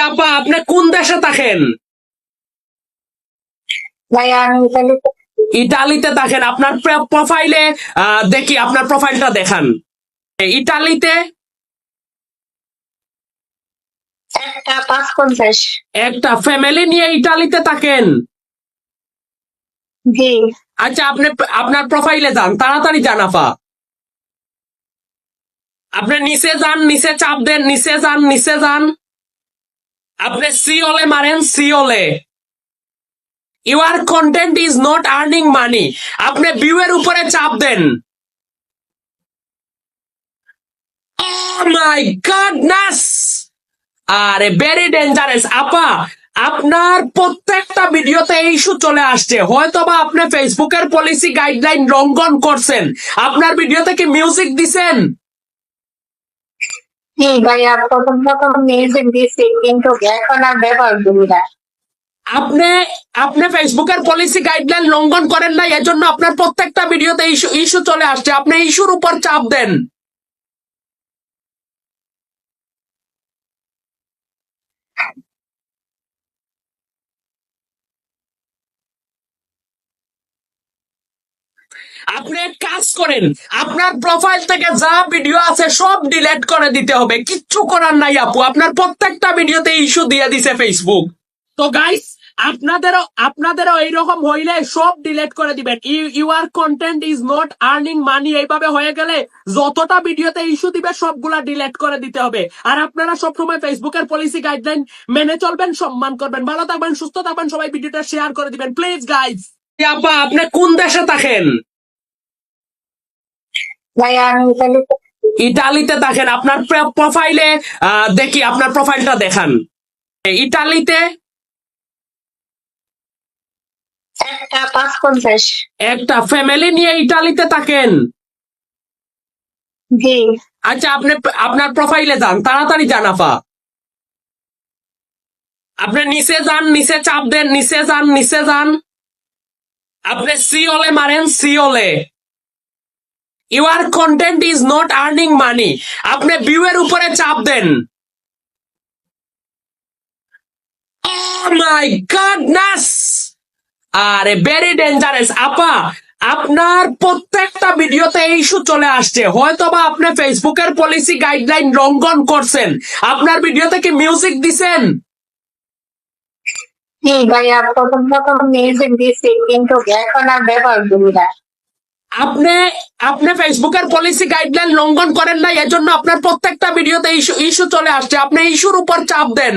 আপা আপনি কোন দেশে থাকেন? ভাইয়া আমি ইতালিতে ইটালিতে থাকেন। আপনার প্রোফাইলে দেখি, আপনার প্রোফাইলটা দেখান। ইটালিতে একটা ৫-৫০। একটা ফ্যামিলি নিয়ে ইটালিতে থাকেন। জি। আচ্ছা, আপনি আপনার প্রোফাইলে যান, তাড়াতাড়ি যান আপা। আপনি নিচে যান, নিচে চাপ দেন, নিচে যান, নিচে যান। আপনি সিওলে মারেন, সিওলে। Your content is not earning money. আপনি ভিউ এর উপরে চাপ দেন। মাই গডনেস, আরে ভেরি ডেঞ্জারাস আপা। আপনার প্রত্যেকটা ভিডিওতে এই ইস্যু চলে আসছে। হয়তোবা আপনি ফেসবুকের পলিসি গাইডলাইন লঙ্ঘন করছেন। আপনার ভিডিওতে কি মিউজিক দিছেন? জি ভাইয়া, প্রথম মিউজিক দিছি কিন্তু এখন আর ব্যবহার করি না। আপনি আপনি ফেসবুকের পলিসি গাইডলাইন লঙ্ঘন করেন না, এজন্য আপনার প্রত্যেকটা ভিডিওতে ইস্যু ইস্যু চলে আসছে। আপনি ইস্যুর উপর চাপ দেন। আপনি এক কাজ করেন, আপনার প্রোফাইল থেকে যা ভিডিও আছে সব ডিলিট করে দিতে হবে। কিচ্ছু করার নাই আপু, আপনার প্রত্যেকটা ভিডিওতে ইস্যু দিয়ে দিছে ফেসবুক। তো গাইস, আপনাদেরও এইরকম হইলে সব ডিলিট করে দিবেন। Your content is not earning মানি এইভাবে হয়ে গেলে যতটা ভিডিওতে ইস্যু দিবে সবগুলা ডিলিট করে দিতে হবে। আর আপনারা সবসময় ফেসবুকের পলিসি গাইডলাইন মেনে চলবেন, সম্মান করবেন। ভালো থাকবেন, সুস্থ থাকবেন, সবাই ভিডিওটা শেয়ার করে দিবেন প্লিজ গাইস। আপা আপনি কোন দেশে থাকেন? ভাইয়া আমি ইতালিতে ইটালিতে থাকেন। আপনার প্রোফাইলে দেখি, আপনার প্রোফাইলটা দেখান। ইটালিতে একটা ৫-৫০। একটা ফ্যামিলি নিয়ে ইটালিতে থাকেন। জি। আচ্ছা, আপনি আপনার প্রোফাইলে যান, তাড়াতাড়ি যান আপা। আপনি নিচে যান, নিচে চাপ দেন, নিচে যান, নিচে যান। আপনি সিওলে মারেন, সিওলে। Your content is not earning money. আপনি ভিউ এর উপরে চাপ দেন। মাই গডনেস, আরে ভেরি ডেঞ্জারাস আপা। আপনার প্রত্যেকটা ভিডিওতে এই ইস্যু চলে আসছে। হয়তোবা আপনি ফেসবুকের পলিসি গাইডলাইন লঙ্ঘন করছেন। আপনার ভিডিওতে কি মিউজিক দিছেন? জি ভাইয়া, প্রথম মিউজিক দিছি কিন্তু এখন আর ব্যবহার করি না। আপনি আপনি ফেসবুকের পলিসি গাইডলাইন লঙ্ঘন করেন না, এজন্য আপনার প্রত্যেকটা ভিডিওতে ইস্যু চলে আসছে। আপনি ইস্যুর উপর চাপ দেন।